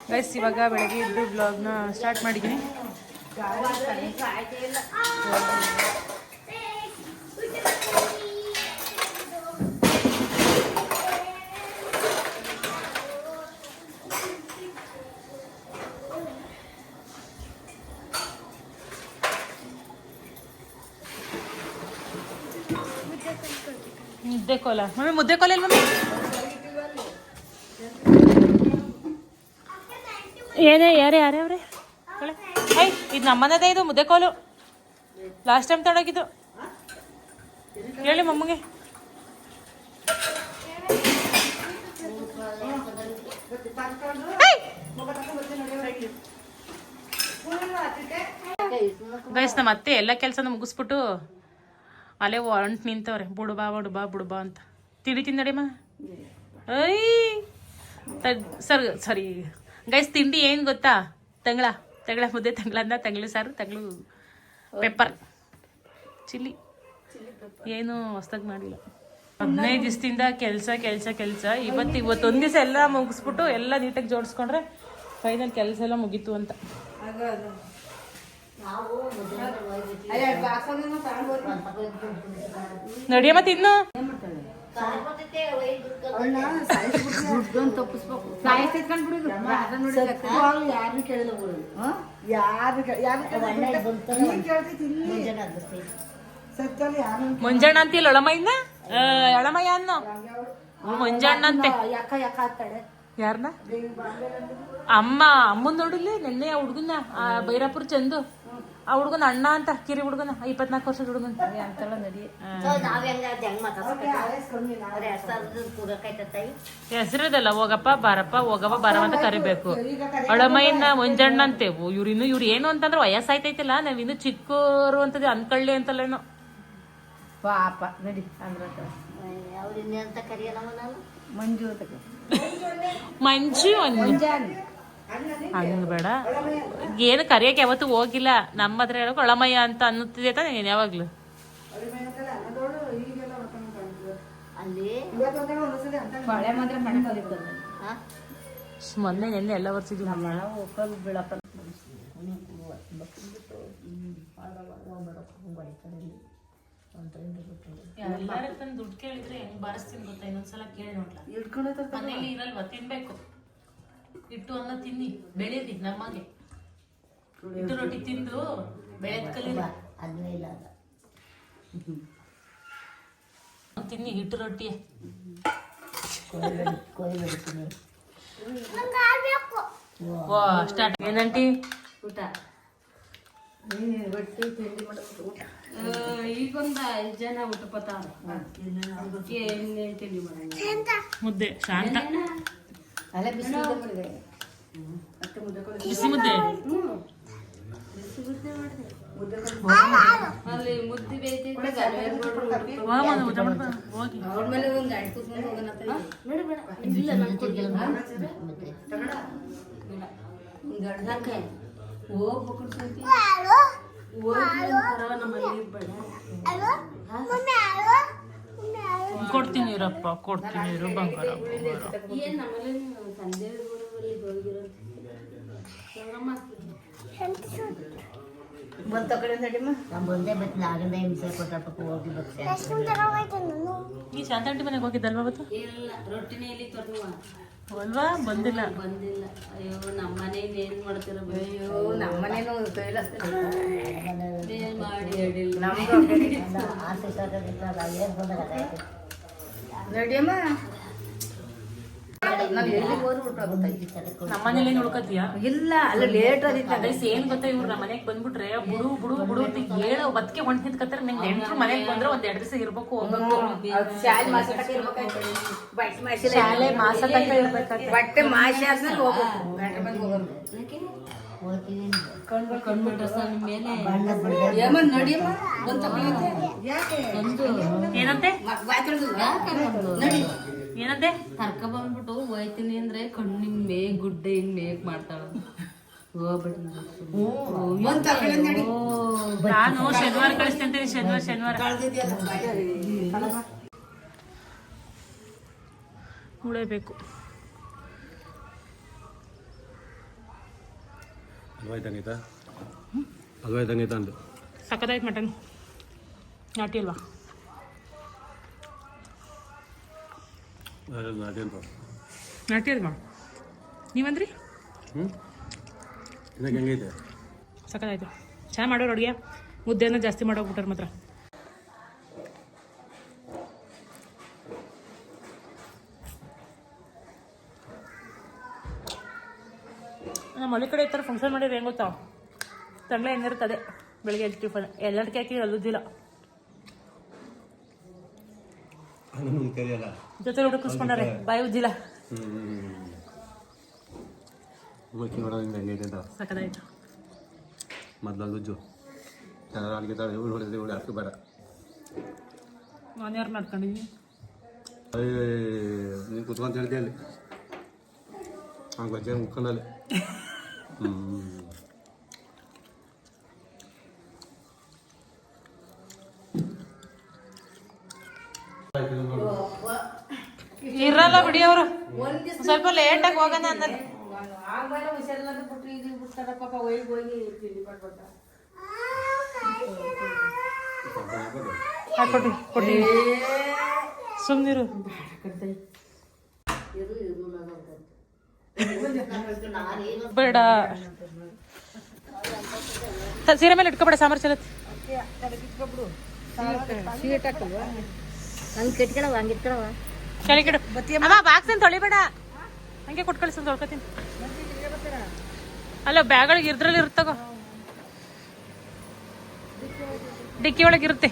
Guys ಇವಾಗ ಬೆಳಗ್ಗೆ ಇದ್ದು ಬ್ಲಾಗ್ನ ಸ್ಟಾರ್ಟ್ ಮಾಡಿದ್ದೀನಿ. ಮುದ್ದೆ ಕೋಲ ಮಮ್ಮಿ, ಮುದ್ದೆ ಕೋಲ ಇಲ್ಲ ಮಮ್ಮಿ. ಏನೇ ಯಾರೇ ಅವ್ರೆ ಐ ಇದು ನಮ್ಮನದೇ, ಇದು ಮುದ್ದೆ ಕೋಲು ಲಾಸ್ಟ್ ಟೈಮ್ ತಗೊಂಡೋಗಿದ್ದು. ಹೇಳಿ ಮಮ್ಮಗೆ. ಗೈಸ್ ನಮ್ಮ ಅತ್ತೆ ಎಲ್ಲ ಕೆಲಸನ ಮುಗಿಸ್ಬಿಟ್ಟು ಅಲ್ಲೇ ಹೊಂಟು ನಿಂತವ್ರೆ. ಬುಡುಬಾ ಬುಡುಬಾ ಬುಡುಬಾ ಅಂತ ತಿಳಿ ತಿಂದಡಿಮ್ಮ. ಐ ಸರಿ ಗೈಸ್, ತಿಂಡಿ ಏನು ಗೊತ್ತಾ? ತಂಗಳ ಮುದ್ದೆ, ತಂಗ್ಳು ಸಾರು, ತಂಗ್ಳು ಪೆಪ್ಪರ್ ಚಿಲ್ಲಿ. ಏನು ಹೊಸ್ದಾಗಿ ಮಾಡಿಲ್ಲ. 15 ದಿವಸದಿಂದ ಕೆಲಸ. ಇವತ್ತೊಂದು ದಿವಸ ಎಲ್ಲ ಮುಗಿಸ್ಬಿಟ್ಟು ಎಲ್ಲ ನೀಟಾಗಿ ಜೋಡಿಸ್ಕೊಂಡ್ರೆ ಫೈನಲ್ ಕೆಲಸ ಎಲ್ಲ ಮುಗೀತು ಅಂತ. ನಡಿಯಮ್ಮ ತಿನ್ನು. ಮುಂಜಾನೆ ಅಂತಿಲ್ಲ ಎಳಮೈನ, ಎಳಮಯ್ಯ ಅನ್ನೋ ಮುಂಜಾನೆ ಅಂತೆ. ಯಾರನ್ನ? ಅಮ್ಮನ್ ನೋಡಿಲ್ಲ ನೆನ್ನೆ ಆ ಹುಡ್ಗನ, ಬೈರಾಪುರ ಚಂದು, ಆ ಹುಡ್ಗನ ಅಣ್ಣ ಅಂತ, ಕಿರಿ ಹುಡ್ಗನ, 24 ವರ್ಷದ ಹುಡ್ಗನ ಅಂತಲ್ಲ. ನಡಿ ಹೆಸರದಲ್ಲ, ಹೋಗಪ್ಪ ಬಾರಪ್ಪ, ಹೋಗವ ಬಾರವ ಅಂತ ಕರಿಬೇಕು. ಅಳಮೈನ ಮುಂಜಾನೆ ಅಂತೆ. ಇವ್ರು ಏನು ಅಂತಂದ್ರೆ ವಯಸ್ಸಾಯ್ತೈತಿಲ್ಲ, ನಾವಿನ್ನು ಚಿಕ್ಕವರು ಅಂತದ್ ಅನ್ಕೊಳ್ಳಿ ಅಂತಲ್ಲೇನೋ ಪಾಪ. ನಡಿ ಮಂಜು ಹಂಗ ಬೇಡ, ಏನು ಕರಿಯಕ್ಕೆ ಯಾವತ್ತು ಹೋಗಿಲ್ಲ. ನಮ್ಮ ಹತ್ರ ಹೇಳಕ್ ಒಳಮಯ್ಯ ಅಂತ ಅನ್ನುತ್ತಿದೆ ತಾನೆ ನೀನ್ ಯಾವಾಗ್ಲೂ. ಮೊನ್ನೆ ನೆನ್ನೆ ಎಲ್ಲ ಬರ್ತಿದ್ವಿ. ಎಲ್ಲಾರ ದುಡ್ಡು ಕೇಳಿದ್ರೆ ಹೆಂಗ್ ಬಾರಿಸ್ತೀನಿ ಗೊತ್ತಾ? ಇನ್ನೊಂದ್ಸಲ ಕೇಳಿ ನೋಡ್ಲಾ. ಮನೇಲಿ ಇರಲ್ವಾ, ತಿನ್ಬೇಕು. ಇಟ್ಟು ಅನ್ನ ತಿನ್ನಿ, ಬೆಳೀರಿ ನಮಗೆ. ಇಟ್ಟು ರೊಟ್ಟಿ ತಿಂದು ಬೆಳೆದ್ ಕಲೀರಿ. ತಿನ್ನಿ ಹಿಟ್ಟು ರೊಟ್ಟಿ. ಸ್ಟಾರ್ಟ್. ಏನಂಟಿ ಊಟ? ಈಗೊಂದ 5 ಜನ ಊಟ ಪತ್ತಾರ. ಮುದ್ದೆ ಶಾಂತ, ಬಿಸಿ ಮುದ್ದೆ. ಅಲ್ಲಿ ಮುದ್ದೆ ಬೇಯ್ತೈತೆ. ಕೊಡ್ತೀನಿ ಇರಪ್ಪ, ಕೊಡ್ತೀನಿ ಇರು ಬಂಗಾರ. ಈ ಶಾಂತಾಂಟಿ ಮನೆಗೆ ಹೋಗಿದ್ದಲ್ವಾ ಅವತ್ತು? ರೊಟ್ಟಿನೇ ಇಲ್ಲಿ ಅಲ್ವಾ? ಬಂದಿಲ್ಲ. ಅಯ್ಯೋ ನಮ್ಮನೆ ಏನ್ ಮಾಡ್ತೀರ? ಅಯ್ಯೋ ನಮ್ಮನೇನು ನಡಿಯಮ್ಮ. ನಮ್ಮನೇಲಿ ಉಳ್ಕತಿಯಾ? ಇಲ್ಲ, ಅಲ್ಲ ಲೇಟ್ ಆಗೈತೆ. ಏನ್ ಗೊತ್ತಾ, ಇವ್ರು ನಮ್ಮ ಮನೆಗ್ ಬಂದ್ಬಿಟ್ರೆ ಬುಡು ಬುಡು ಬುಡು ಅಂತ ಹೇಳೋ ಬದ್ಕೆ ಹೊಂಟ್ ನಿಂತ್ಕತ್ತಾರೆ. ನಿಂಗೆ ಎಂಟ್ರು ಮನೆಗ್ ಬಂದ್ರೆ 1-2 ದಿವಸ ಇರ್ಬೇಕು, ಹೋಗ್ಬೇಕು. ಶಾಲೆ ಮಾಸ ತನಕ ಇರ್ಬೇಕು, ಬಟ್ಟೆ ಮಾಸಿ ಆದ್ಮೇಲೆ ಹೋಗ್ಬೇಕು. ಏನಂತೆ ಏನಂತೆ ಕರ್ಕ ಬಂದ್ಬಿಟ್ಟು ಹೋಯ್ತೀನಿ ಅಂದ್ರೆ ಕಣ್ಣು ಮೇಗ್ ಗುಡ್ಡೆ ಹಿಂಗ್ ಮೇಗ್ ಮಾಡ್ತಾಳ. ನಾನು ಶನಿವಾರ ಕಳಿಸ್ತೇನೆ. ಶನಿವಾರ ಉಳಬೇಕು. ಅಲ್ವಾಯ್ತಂಗೈತ ಅಂದು ಸಕ್ಕತ್ತಾಯ್ತು ಮಟನ್. ನಾಟಿ ಅಲ್ವಾ? ನಾಟಿ ಅಲ್ವಾ ನೀವಂದ್ರಿ? ಹೆಂಗೈತೆ? ಸಕ್ಕತ್ತಾಯ್ತು. ಚೆನ್ನಾಗಿ ಮಾಡೋರು ಅಡುಗೆ. ಮುದ್ದೆನ ಜಾಸ್ತಿ ಮಾಡೋಗ್ಬಿಟ್ಟಾರೆ ಮಾತ್ರ. ನಮ್ಮ ಮನೆ ಕಡೆ ಈ ಥರ ಫಂಕ್ಷನ್ ಮಾಡಿದ್ರೆ ಹೆಂಗೆ ಗೊತ್ತಾ, ತಂಗ್ಳೆ ಹೆಂಗಿರ್ತದೆ ಬೆಳಿಗ್ಗೆ ಟಿಫನ್ ಎಲ್ಲದಕ್ಕೆ ಹಾಕಿ ಅಲ್ಲುದಿಲ್ಲ, ಜೊತೆ ಹುಡುಕಿಸ್ಕೊಂಡಾರೆ ಬಾಯಿ ಉಜ್ಜಿಲ್ಲ. ಸಕ್ಕದಾಯ್ತು. ಮೊದಲು ಚೆನ್ನಾಗಿ ಬೇಡ. ನಾನು ಯಾರು ಮಾಡ್ಕೊಂಡಿದ್ದೀನಿ ನೀನು ಕುತ್ಕೊಂತ ಹೇಳ್ತೀಯ ಅಲ್ಲಿ ಹಂಗೆ ಬಚ್ಚ ಮುಕ್ಕೊಂಡಲ್ಲಿ. ಇರಲ್ಲ ಬಿಡಿ ಅವರು, ಸ್ವಲ್ಪ ಲೇಟಾಗಿ ಹೋಗೋಣ ಅಂದಲ್ಲಿ. ಕೊಡಿ ಸುಮ್ಮನಿರು. ಬೇಡ ಸೀರೆ ಮೇಲೆ ಇಟ್ಕೊಬೇಡ, ಸಾಂಬಾರು ಚಲತ್ ಕೆಳಗಿಡು. ಬಾಕ್ಸ್ ಅಂತ ತೊಳಿಬೇಡ, ಹಂಗೆ ಕೊಟ್ಟು ಕಳಿಸ್ ತೊಳ್ಕೊತೀನಿ. ಅಲ್ಲ ಬ್ಯಾಗಳಿಗೆ ಇದ್ರಲ್ಲಿ ಇರುತ್ತಗೋ, ಡಿಕ್ಕಿ ಒಳಗೆ ಇರುತ್ತೆ.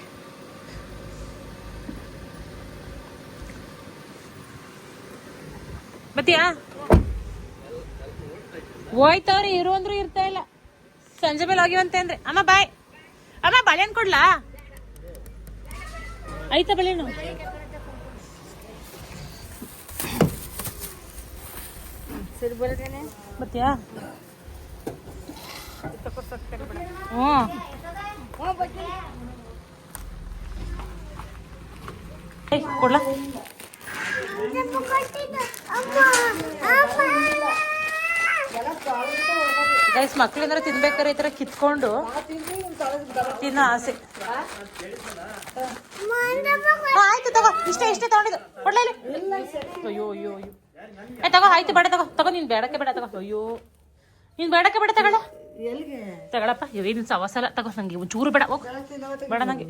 ಬತ್ತೀಯಾ? ಹೋಯ್ತವ್ರಿ, ಇರು ಅಂದ್ರು ಇರ್ತಾ ಇಲ್ಲ. ಸಂಜೆ ಮೇಲೆ ಹೋಗಿವಂತೆ ಅಂದ್ರೆ. ಅಮ್ಮ ಬಾಯ್. ಅಮ್ಮ ಬಾಳೆಹಣ್ಣು ಕೊಡ್ಲಾ? ಆಯ್ತಾ ಬಾಳೆಹಣ್ಣು? ಬತ್ತೀಯಾ? ಕೊಡ್ಲಾ? ಗೈಸ್, ಮಕ್ಳೇನಾರು ತಿನ್ಬೇಕಾರೆ ಈ ತರ ಕಿತ್ಕೊಂಡು ತಿನ್ನೋ ಆಸೆ. ಆಯ್ತು ತಗೋ, ಇಷ್ಟೇ ತಗೊಂಡಿದ್ದು ಕೊಡ್ಲ. ಅಯ್ಯೋ ಅಯ್ಯೋ ಅಯ್ಯೋ, ತಗೋ ಆಯ್ತು, ಬೇಡ ತಗೋ ನೀನ್ ಬೇಡಕ್ಕೆ ಬೇಡ ತಗೋ. ಅಯ್ಯೋ ನೀನ್ ಬೇಡಕ್ಕೆ ಬೇಡ, ತಗೊಳ ತಗೊಳಪ್ಪ. ಏನ್ ಸವಾಸಲ್ಲ, ತಗೋ. ನಂಗೆ ಒಂಚೂರು ಬೇಡ, ಹೋಗ್ ಬೇಡ ನಂಗೆ.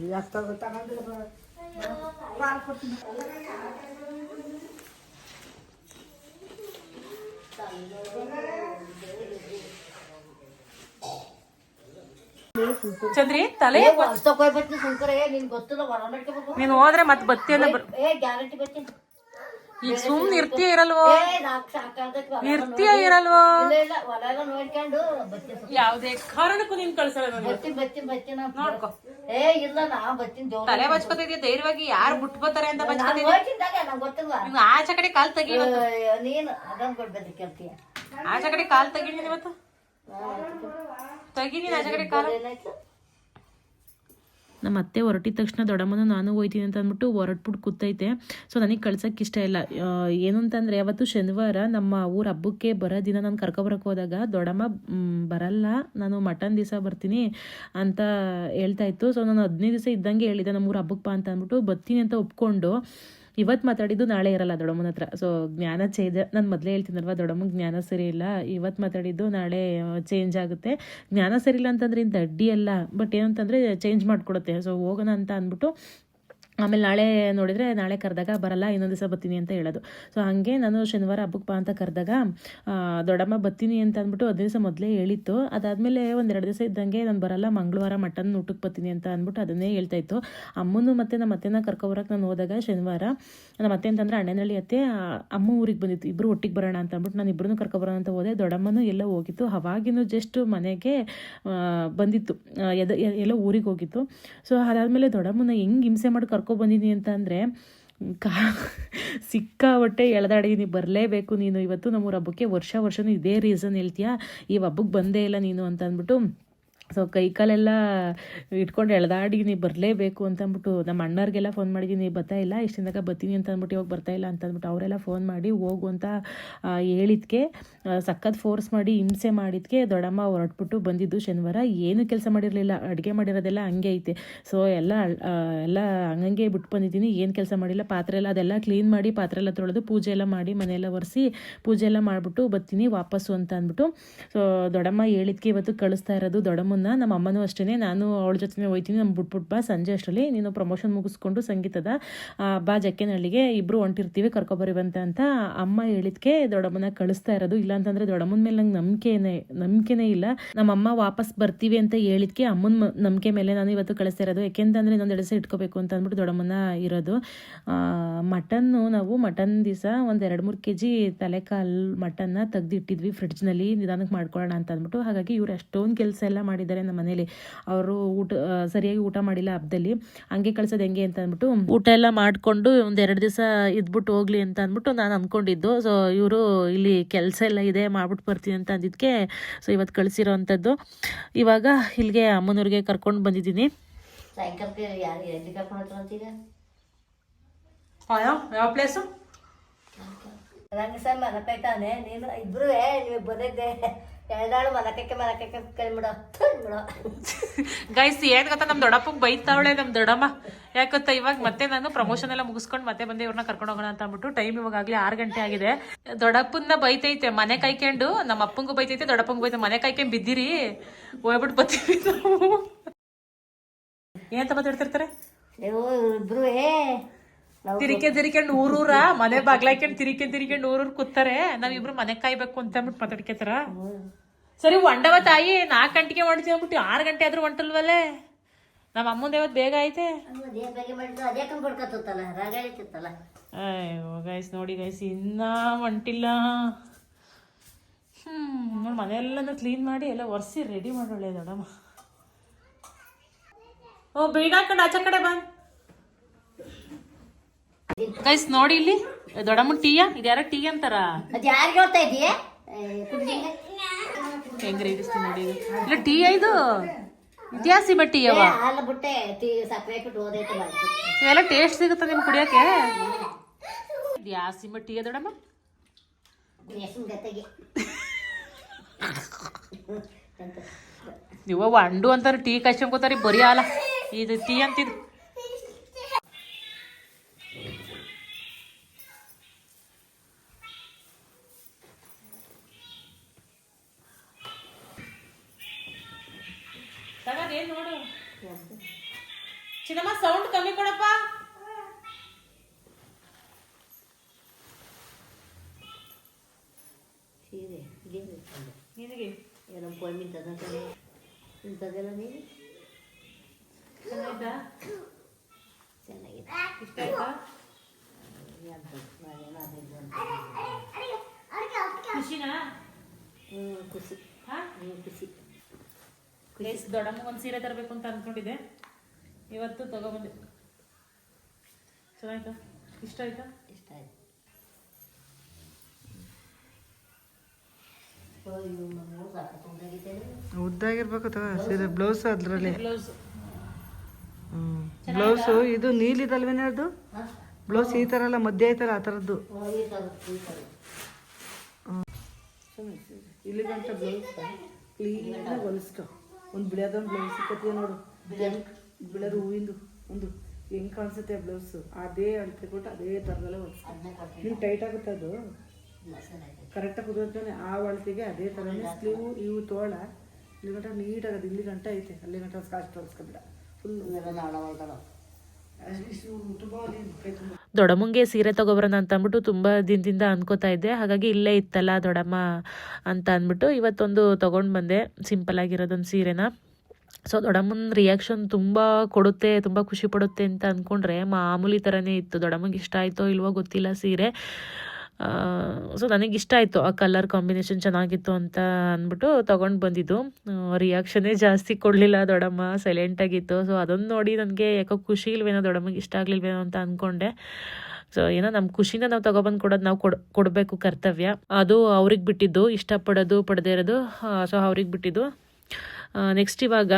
ಚಂದ್ರಿ ತಲೆ ನೀನ್ ಹೋದ್ರೆ ಮತ್ ಬತ್ತಿ ಅಲ್ಲ. ಈಗ ಸುಮ್ನೆ ಇರ್ತೀಯ ಇರಲ್ವೋ? ಇರ್ತೀಯ ಇರಲ್ವೋ? ಯಾವ್ದೇ ಕಾರಣಕ್ಕೂ ನೀನ್ ಕಳ್ಸಲ್ಲ. ನೋಡ್ಕೊ, ತಲೆ ಬಚ್ಕೋತಿದ್ಯಾ ಧೈರ್ಯವಾಗಿ. ಯಾರು ಬಿಟ್ಟು ಬರ್ತಾರೆ ಅಂತ ಬಚ್ಕೋತಿದ್ಯಾ? ಆಚೆ ಕಡೆ ಕಾಲ್ ತೆಗಿ, ಆಚೆ ಕಡೆ ಕಾಲ್ ತೆಗಿ. ಇವತ್ತು ತೆಗಿ ನೀನ್ ಆಚೆ ಕಡೆ ಕಾಲ. ನಮ್ಮ ಅತ್ತೆ ಹೊರಟಿದ ತಕ್ಷಣ ದೊಡ್ಡಮ್ಮನ ನಾನು ಹೋಯ್ತೀನಿ ಅಂತ ಅಂದ್ಬಿಟ್ಟು ಹೊರಟ್ಬಿಟ್ಟು ಕೂತೈತೆ. ಸೊ ನನಗೆ ಕಳ್ಸೋಕ್ಕೆ ಇಷ್ಟ ಇಲ್ಲ. ಏನು ಅಂತಂದರೆ, ಅವತ್ತು ಶನಿವಾರ ನಮ್ಮ ಊರ ಹಬ್ಬಕ್ಕೆ ಬರೋ ದಿನ ನಾನು ಕರ್ಕೊಬರಕ್ಕೆ ಹೋದಾಗ ದೊಡ್ಡಮ್ಮ ಬರಲ್ಲ, ನಾನು ಮಟನ್ ದಿವಸ ಬರ್ತೀನಿ ಅಂತ ಹೇಳ್ತಾ ಇತ್ತು. ಸೊ ನಾನು 15 ದಿವಸ ಇದ್ದಂಗೆ ಹೇಳಿದೆ ನಮ್ಮ ಊರ ಹಬ್ಬಕ್ಕೆ ಬಾ ಅಂತ ಅಂದ್ಬಿಟ್ಟು ಬರ್ತೀನಿ ಅಂತ ಒಪ್ಕೊಂಡು ಇವತ್ತು ಮಾತಾಡಿದ್ದು ನಾಳೆ ಇರಲ್ಲ ದೊಡ್ಡಮ್ಮನ ಹತ್ರ. ಸೊ ಜ್ಞಾನ ಚೇಂಜ್, ನಾನು ಮೊದಲೇ ಹೇಳ್ತೀನಲ್ವ, ದೊಡ್ಡಮ್ಮಗೆ ಜ್ಞಾನ ಸರಿ ಇಲ್ಲ. ಇವತ್ತು ಮಾತಾಡಿದ್ದು ನಾಳೆ ಚೇಂಜ್ ಆಗುತ್ತೆ. ಜ್ಞಾನ ಸರಿ ಇಲ್ಲ ಅಂತಂದ್ರೆ ಇಂಥ ಅಡ್ಡಿ ಅಲ್ಲ, ಬಟ್ ಏನಂತಂದರೆ ಚೇಂಜ್ ಮಾಡಿಕೊಡುತ್ತೆ. ಸೊ ಹೋಗೋಣ ಅಂತ ಅಂದ್ಬಿಟ್ಟು ಆಮೇಲೆ ನಾಳೆ ನೋಡಿದರೆ, ನಾಳೆ ಕರೆದಾಗ ಬರಲ್ಲ, ಇನ್ನೊಂದು ದಿವಸ ಬರ್ತೀನಿ ಅಂತ ಹೇಳೋದು. ಸೊ ಹಾಗೆ ನಾನು ಶನಿವಾರ ಹಬ್ಬಕ್ಕೆ ಬಾ ಅಂತ ಕರೆದಾಗ ದೊಡ್ಡಮ್ಮ ಬರ್ತೀನಿ ಅಂತ ಅಂದ್ಬಿಟ್ಟು 15 ದಿವಸ ಮೊದಲೇ ಹೇಳಿತ್ತು. ಅದಾದಮೇಲೆ 1-2 ದಿವಸ ಇದ್ದಂಗೆ ನಾನು ಬರಲ್ಲ, ಮಂಗಳವಾರ ಮಟನ್ ಊಟಕ್ಕೆ ಬರ್ತೀನಿ ಅಂತ ಅಂದ್ಬಿಟ್ಟು ಅದನ್ನೇ ಹೇಳ್ತಾಯಿತ್ತು. ಅಮ್ಮನೂ ಮತ್ತು ನಮ್ಮ ಅತ್ತೆನ ಕರ್ಕೊಬರಕ್ಕೆ ನಾನು ಹೋದಾಗ ಶನಿವಾರ, ನಮ್ಮ ಅತ್ತೆ ಅಂತಂದರೆ ಅಣ್ಣನಹಳ್ಳಿ ಅತ್ತೆ, ಅಮ್ಮ ಊರಿಗೆ ಬಂದಿತ್ತು. ಇಬ್ಬರು ಒಟ್ಟಿಗೆ ಬರೋಣ ಅಂತ ಅಂದ್ಬಿಟ್ಟು ನಾನು ಇಬ್ಬರನ್ನೂ ಕರ್ಕೊಬರೋಣ ಅಂತ ಹೋದೆ. ದೊಡ್ಡಮ್ಮನೂ ಎಲ್ಲ ಹೋಗಿತ್ತು, ಅವಾಗಿನೂ ಜಸ್ಟ್ ಮನೆಗೆ ಬಂದಿತ್ತು, ಎಲ್ಲ ಊರಿಗೆ ಹೋಗಿತ್ತು. ಸೊ ಅದಾದಮೇಲೆ ದೊಡ್ಡಮ್ಮನ ಹೆಂಗೆ ಹಿಂಸೆ ಮಾಡಿ ಬಂದಿದ್ದೀನಿ ಅಂತ ಅಂದರೆ, ಸಿಕ್ಕಾಬಟ್ಟೆ ಎಳೆದಾಡಿದ್ದೀನಿ. ಬರಲೇಬೇಕು ನೀನು ಇವತ್ತು ನಮ್ಮೂರ ಹಬ್ಬಕ್ಕೆ, ವರ್ಷನೂ ಇದೇ ರೀಸನ್ ಹೇಳ್ತೀಯಾ, ಈ ಹಬ್ಬಕ್ಕೆ ಬಂದೇ ಇಲ್ಲ ನೀನು ಅಂತ ಅಂದ್ಬಿಟ್ಟು ಸೊ ಕೈಕಾಲೆಲ್ಲ ಇಟ್ಕೊಂಡು ಎಳ್ದಾಡಿದ್ದೀನಿ ಬರಲೇಬೇಕು ಅಂತ ಅಂದ್ಬಿಟ್ಟು ನಮ್ಮ ಅಣ್ಣವ್ರಿಗೆಲ್ಲ ಫೋನ್ ಮಾಡಿದ್ದೀನಿ ಬರ್ತಾ ಇಲ್ಲ ಇಷ್ಟಿಂದಾಗ ಬರ್ತೀನಿ ಅಂತ ಅಂದ್ಬಿಟ್ಟು ಇವಾಗ ಬರ್ತಾ ಇಲ್ಲ ಅಂತ ಅಂದ್ಬಿಟ್ಟು ಅವರೆಲ್ಲ ಫೋನ್ ಮಾಡಿ ಹೋಗು ಅಂತ ಹೇಳಿದ್ಕೆ ಸಖತ್ ಫೋರ್ಸ್ ಮಾಡಿ ಹಿಂಸೆ ಮಾಡಿದ್ಕೆ ದೊಡ್ಡಮ್ಮ ಹೊರಟ್ಬಿಟ್ಟು ಬಂದಿದ್ದು ಶನಿವಾರ ಏನು ಕೆಲಸ ಮಾಡಿರಲಿಲ್ಲ ಅಡುಗೆ ಮಾಡಿರೋದೆಲ್ಲ ಹಂಗೆ ಐತೆ ಸೊ ಎಲ್ಲ ಹಂಗಂಗೆ ಬಿಟ್ಟು ಬಂದಿದ್ದೀನಿ ಏನು ಕೆಲಸ ಮಾಡಿಲ್ಲ ಪಾತ್ರೆ ಎಲ್ಲ ಅದೆಲ್ಲ ಕ್ಲೀನ್ ಮಾಡಿ ಪಾತ್ರೆ ಎಲ್ಲ ತೊಳೆದು ಪೂಜೆ ಎಲ್ಲ ಮಾಡಿ ಮನೆಯೆಲ್ಲ ಒರೆಸಿ ಪೂಜೆ ಎಲ್ಲ ಮಾಡಿಬಿಟ್ಟು ಬರ್ತೀನಿ ವಾಪಸ್ಸು ಅಂತ ಅಂದ್ಬಿಟ್ಟು ಸೊ ದೊಡ್ಡಮ್ಮ ಹೇಳಿದ್ಕೆ ಇವತ್ತು ಕಳಿಸ್ತಾ ಇರೋದು ದೊಡ್ಡಮ್ಮನ ನಮ್ಮ ಅಮ್ಮನೂ ಅಷ್ಟೇ ನಾನು ಅವಳ ಜೊತೆ ಹೋಯ್ತೀನಿ ನಮ್ಮ ಬಿಟ್ಬಿಟ್ಟು ಬಾ ಸಂಜೆ ಅಷ್ಟರಲ್ಲಿ ನೀನು ಪ್ರಮೋಷನ್ ಮುಗಿಸ್ಕೊಂಡು ಸಂಗೀತದ ಬಾ ಜಕ್ಕೇನಹಳ್ಳಿಗೆ ಇಬ್ಬರು ಹೊಂಟಿರ್ತೀವಿ ಕರ್ಕೊಬರಿವಂತ ಅಂತ ಅಮ್ಮ ಹೇಳಿದ್ಕೆ ದೊಡ್ಡಮ್ಮನ ಕಳಿಸ್ತಾ ಇರೋದು ಇಲ್ಲ ಅಂತಂದರೆ ದೊಡ್ಡಮ್ಮನ ಮೇಲೆ ನಂಗೆ ನಂಬಿಕೆನೇ ಇಲ್ಲ ನಮ್ಮಮ್ಮ ವಾಪಸ್ ಬರ್ತೀವಿ ಅಂತ ಹೇಳಿದ್ಕೆ ಅಮ್ಮನ ನಂಬಿಕೆ ಮೇಲೆ ನಾನು ಇವತ್ತು ಕಳಿಸ್ತಾ ಇರೋದು ಯಾಕೆಂತಂದರೆ ಇನ್ನೊಂದು ದಿವಸ ಇಟ್ಕೋಬೇಕು ಅಂತ ಅಂದ್ಬಿಟ್ಟು ದೊಡ್ಡಮ್ಮನ ಇರೋದು ಮಟನ್ ದಿವಸ ಒಂದು 2-3 kg ತಲೆಕಾಲು ಮಟನ್ನ ತೆಗ್ದಿಟ್ಟಿದ್ವಿ ಫ್ರಿಡ್ಜ್ನಲ್ಲಿ ನಿಧಾನಕ್ಕೆ ಮಾಡ್ಕೊಳ್ಳೋಣ ಅಂತ ಅಂದ್ಬಿಟ್ಟು ಹಾಗಾಗಿ ಇವ್ರು ಅಷ್ಟೊಂದು ಕೆಲಸ ಎಲ್ಲ ಮಾಡಿದ್ದಾರೆ ನಮ್ಮ ಮನೇಲಿ ಅವರು ಸರಿಯಾಗಿ ಊಟ ಮಾಡಿಲ್ಲ ಹಬ್ಬದಲ್ಲಿ ಹಂಗೆ ಕಳ್ಸೋದು ಹೆಂಗೆ ಅಂತ ಅಂದ್ಬಿಟ್ಟು ಊಟ ಎಲ್ಲ ಮಾಡಿಕೊಂಡು ಒಂದು 2 ದಿವಸ ಇದ್ಬಿಟ್ಟು ಹೋಗ್ಲಿ ಅಂತ ಅಂದ್ಬಿಟ್ಟು ನಾನು ಅಂದ್ಕೊಂಡಿದ್ದು ಸೊ ಇವರು ಇಲ್ಲಿ ಕೆಲಸ ಎಲ್ಲ ಇದೆ ಮಾಡ್ಬಿಟ್ಟು ಬರ್ತೀನಿ ಅಂತ ಅಂದಿದ್ದಕ್ಕೆ ಸೊ ಇವತ್ತು ಕಳಿಸಿರೋ ಅಂಥದ್ದು ಇವಾಗ ಇಲ್ಲಿಗೆ ಅಮ್ಮನವ್ರಿಗೆ ಕರ್ಕೊಂಡು ಬಂದಿದ್ದೀನಿ ಸಾಯಂಕಾಲಕ್ಕೆ ಯಾರು ಎಲ್ಲಿ ಕರ್ಕೊಂಡು ಹೋಗ್ತಾರಂತೀಗ ಯಾವ ಪ್ಲೇಸು ನಂಗೆ ಸರ್ ಮನಕೈತಾನೆ ನೀನು ಇಬ್ರು ನೀವು ಬಂದಿದ್ದೆ ಎರಡಾಳು ಮನಕಕ್ಕೆ ಕೈಬಿಡೋ ಬಿಡೋ ಗೈಸ್ ಏನ್ ಗೊತ್ತಾ ನಮ್ಮ ದೊಡ್ಡಪ್ಪಗೆ ಬೈತಾವಳೆ ನಮ್ಮ ದೊಡ್ಡಮ್ಮ ಯಾಕಂತ ಇವಾಗ ಮತ್ತೆ ನಾನು ಪ್ರಮೋಷನ್ ಎಲ್ಲ ಮುಗಿಸ್ಕೊಂಡು ಮತ್ತೆ ಬಂದೆ ಇವ್ರನ್ನ ಕರ್ಕೊಂಡು ಹೋಗೋಣ ಅಂತ ಅಂದ್ಬಿಟ್ಟು ಟೈಮ್ ಇವಾಗಲೇ 6 ಗಂಟೆ ಆಗಿದೆ ದೊಡ್ಡಪ್ಪನ ಬೈತೈತೆ ಮನೆ ಕಾಯ್ಕೊಂಡು ನಮ್ಮ ಅಪ್ಪಂಗೂ ಬೈತೈತೆ ದೊಡ್ಡಪ್ಪಂಗೂ ಬೈತೆ ಮನೆ ಕಾಯ್ಕೊಂಡು ಬಿದ್ದಿರಿ ಹೋಗ್ಬಿಟ್ಟು ಬರ್ತೀವಿ ನಾವು ಏನಂತ ಮಾತಾಡ್ತಿರ್ತಾರೆ ನೀವು ಇಬ್ರು ತಿರಿಕೊಂಡು ಊರೂರ ಮನೆ ಬಾಗ್ಲಾಕೊಂಡು ತಿರಿಕೊಂಡು ಊರೂರ್ ಕೂತಾರೆ ನಾವಿಬ್ರು ಮನೆ ಕಾಯ್ಬೇಕು ಅಂತ ಅಂದ್ಬಿಟ್ಟು ಮಾತಾಡ್ಕೇತಾರ ಸರಿ ಒಂಡವ ತಾಯಿ 4 ಗಂಟೆಗೆ ಹೊಂಡ್ತೀವಿ ಅಂದ್ಬಿಟ್ಟು 6 ಗಂಟೆ ಆದ್ರೂ ಹೊಂಟಲ್ವಲ್ಲೇ ನಮ್ಮ ಅಮ್ಮಂದು ಯಾವತ್ತು ಬೇಗ ಐತೆ ಅದೇ ಕಂಡ್ಕೊಡ್ಕತ್ತಲ್ಲ ರಾಗ ಹೇಳ್ತಿತ್ತಲ್ಲ ಅಯ್ಯೋ ಗೈಸ್ ನೋಡಿ ಗೈಸ್ ಇನ್ನೂ ಹೊಂಟಿಲ್ಲ ನೋಡಿ ಮನೆಯೆಲ್ಲನೂ ಕ್ಲೀನ್ ಮಾಡಿ ಎಲ್ಲ ಒರೆಸಿ ರೆಡಿ ಮಾಡೋಳೆ ದೊಡ್ಡಮ್ಮ ಓ ಬೀಗ ಹಾಕೊಂಡು ಆಚೆ ಕಡೆ ಬಂದು ಗೈಸ್ ನೋಡಿ ಇಲ್ಲಿ ದೊಡ್ಡಮ್ಮ ಟೀಯ ಇದ್ಯಾರ ಟೀ ಅಂತಾರ ಅದು ಯಾರಿಗೆ ಹೇಳ್ತಾ ಇದೀಯ ಹೆಂಗ್ರಿ ಇಡಿಸ್ತೀನಿ ನೋಡಿ ಇಲ್ಲ ಟೀ ಇದು ಇತಿಹಾಸಿ ಬಟ್ಟಿ ಯಾವ ಹಾಲು ಬಿಟ್ಟೆ ಸಕ್ಕರೆ ಬಿಟ್ಟು ಓದೈತೆ ಇವೆಲ್ಲ ಟೇಸ್ಟ್ ಸಿಗುತ್ತ ನಿಮ್ಗೆ ಕುಡಿಯೋಕೆ ಯಾಸಿ ಟೀ ದೊಡ್ಡಮ್ಮ ಗತೆಗೆ ಇವ ಅಂಡು ಅಂತಾರೆ ಟೀ ಕಾಯ್ಸ್ಕೊಂಡ್ಕೋತಾರೆ ಬರೀ ಹಾಲ ಇದು ಟೀ ಅಂತಿದ್ ಏನ್ ನೋಡು ಚಿನ್ನಮ್ಮ ಸೌಂಡ್ ಕಮ್ಮಿ ಕೊಡಪ್ಪ ಸೀರೆ ನಿನಗೆ ಏನೋ ಪೊಯ್ ಇಂಥದ್ದೆಲ್ಲ ನೀನು ಚೆನ್ನಾಯ್ತಾ ಚೆನ್ನಾಗಿದೆ ಇಷ್ಟ ಆಯ್ತಾ ಖುಷಿನಾ ಖುಷಿ ಖುಷಿ ದೊಡ್ಡಮ್ಮ ಒಂದು ಸೀರೆ ತರಬೇಕು ಅಂತ ಅನ್ಕೊಂಡಿದ್ದೆ ಇವತ್ತು ತಗೊಬಂದೆ ಚೆನ್ನಾಯ್ತಾ ಇಷ್ಟ ಆಯ್ತಾ ಇಷ್ಟ ಆಯ್ತು ಉದ್ದಾಗಿರ್ಬೇಕು ಸೀರೆ ಬ್ಲೌಸ್ ಅದ್ರಲ್ಲಿ ಬ್ಲೌಸ್ ಬ್ಲೌಸು ಇದು ನೀಲಿದಲ್ವೇನೆ ಅದು ಬ್ಲೌಸ್ ಈ ಥರ ಎಲ್ಲ ಮಧ್ಯೆ ಐತಲ್ಲ ಆ ಥರದ್ದು ಇಲ್ಲಿ ಗಂಟ ಬ್ಲೌಸ್ ಕ್ಲೀನಾಗಿ ಹೊಲಿಸ್ಕೊ ಒಂದು ಬಿಳಿಯೋದೊಂದು ಬ್ಲೌಸ್ ಸಿಕ್ಕತ್ತೀಯ ನೋಡು ಬಿಳೋದು ಹೂವಿಂದು ಒಂದು ಹೆಂಗೆ ಕಾಣಿಸುತ್ತೆ ಬ್ಲೌಸ್ ಅದೇ ಅಳತೆ ಕೊಟ್ಟು ಅದೇ ಥರದಲ್ಲೇ ಹೊಲಿಸ್ಕೊ ನಿಮ್ಗೆ ಟೈಟ್ ಆಗುತ್ತೆ ಅದು ಕರೆಕ್ಟಾಗಿ ಕುದುರ್ತಾನೆ ಆ ಅಳತೆಗೆ ಅದೇ ಥರನೇ ಸ್ಲೀವು ಇವು ತೋಳ ಇಲ್ಲಿ ಗಂಟ ನೀಟಾಗದು ಇಲ್ಲಿ ಗಂಟ ಐತೆ ಅಲ್ಲಿ ಗಂಟ ಅಷ್ಟು ಹೊಲಿಸ್ಕೊಬಿಡ ಫುಲ್ ದೊಡ್ಡಮ್ಮಂಗೆ ಸೀರೆ ತಗೊಬರೋಣ ಅಂತ ಅಂದ್ಬಿಟ್ಟು ತುಂಬ ದಿನದಿಂದ ಅನ್ಕೋತಾ ಇದ್ದೆ ಹಾಗಾಗಿ ಇಲ್ಲೇ ಇತ್ತಲ್ಲ ದೊಡ್ಡಮ್ಮ ಅಂತ ಅಂದ್ಬಿಟ್ಟು ಇವತ್ತೊಂದು ತೊಗೊಂಡು ಬಂದೆ ಸಿಂಪಲ್ ಆಗಿರೋದೊಂದು ಸೀರೆನ ಸೊ ದೊಡ್ಡಮ್ಮನ ರಿಯಾಕ್ಷನ್ ತುಂಬ ಕೊಡುತ್ತೆ ತುಂಬ ಖುಷಿ ಪಡುತ್ತೆ ಅಂತ ಅಂದ್ಕೊಂಡ್ರೆ ಮಾಮೂಲಿ ಥರನೇ ಇತ್ತು ದೊಡ್ಡಮ್ಮಂಗೆ ಇಷ್ಟ ಆಯಿತೋ ಇಲ್ವೋ ಗೊತ್ತಿಲ್ಲ ಸೀರೆ ಸೊ ನನಗಿಷ್ಟ ಆಯಿತು ಆ ಕಲರ್ ಕಾಂಬಿನೇಷನ್ ಚೆನ್ನಾಗಿತ್ತು ಅಂತ ಅಂದ್ಬಿಟ್ಟು ತೊಗೊಂಡು ಬಂದಿದ್ದು ರಿಯಾಕ್ಷನ್ನೇ ಜಾಸ್ತಿ ಕೊಡಲಿಲ್ಲ ದೊಡ್ಡಮ್ಮ ಸೈಲೆಂಟಾಗಿತ್ತು ಸೊ ಅದನ್ನು ನೋಡಿ ನನಗೆ ಯಾಕೋ ಖುಷಿ ಇಲ್ವೇನೋ ದೊಡ್ಡಮ್ಮಗೆ ಇಷ್ಟ ಆಗಲಿಲ್ವೇನೋ ಅಂತ ಅಂದ್ಕೊಂಡೆ ಸೊ ಏನೋ ನಮ್ಮ ಖುಷಿನ ನಾವು ತೊಗೊಬಂದು ಕೊಡೋದು ನಾವು ಕೊಡಬೇಕು ಕರ್ತವ್ಯ ಅದು ಅವ್ರಿಗೆ ಬಿಟ್ಟಿದ್ದು ಇಷ್ಟಪಡೋದು ಪಡೆದೇ ಇರೋದು ಸೊ ಅವ್ರಿಗೆ ಬಿಟ್ಟಿದ್ದು ನೆಕ್ಸ್ಟ್ ಇವಾಗ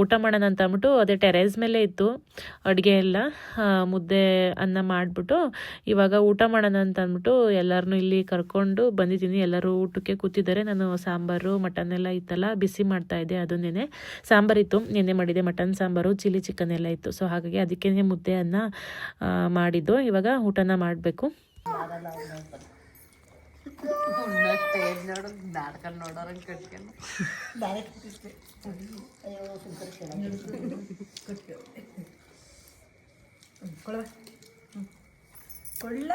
ಊಟ ಮಾಡೋಣ ಅಂತ ಅಂದ್ಬಿಟ್ಟು ಅದೇ ಟೆರೇಸ್ ಮೇಲೆ ಇತ್ತು ಅಡುಗೆ ಎಲ್ಲ, ಮುದ್ದೆ ಅನ್ನ ಮಾಡಿಬಿಟ್ಟು ಇವಾಗ ಊಟ ಮಾಡೋಣ ಅಂತ ಅಂದ್ಬಿಟ್ಟು ಎಲ್ಲರನ್ನೂ ಇಲ್ಲಿ ಕರ್ಕೊಂಡು ಬಂದಿದ್ದೀನಿ. ಎಲ್ಲರೂ ಊಟಕ್ಕೆ ಕೂತಿದ್ದಾರೆ. ನಾನು ಸಾಂಬಾರು ಮಟನ್ ಎಲ್ಲ ಇತ್ತಲ್ಲ ಬಿಸಿ ಮಾಡ್ತಾಯಿದ್ದೆ. ಅದನ್ನೇ ಸಾಂಬಾರಿತ್ತು, ನೆನ್ನೆ ಮಾಡಿದ್ದೆ ಮಟನ್ ಸಾಂಬಾರು, ಚಿಲ್ಲಿ ಚಿಕನ್ ಎಲ್ಲ ಇತ್ತು. ಸೊ ಹಾಗಾಗಿ ಅದಕ್ಕೇ ಮುದ್ದೆ ಅನ್ನ ಮಾಡಿದ್ದು. ಇವಾಗ ಊಟನ ಮಾಡಬೇಕು. ಕೊಳ್ಳ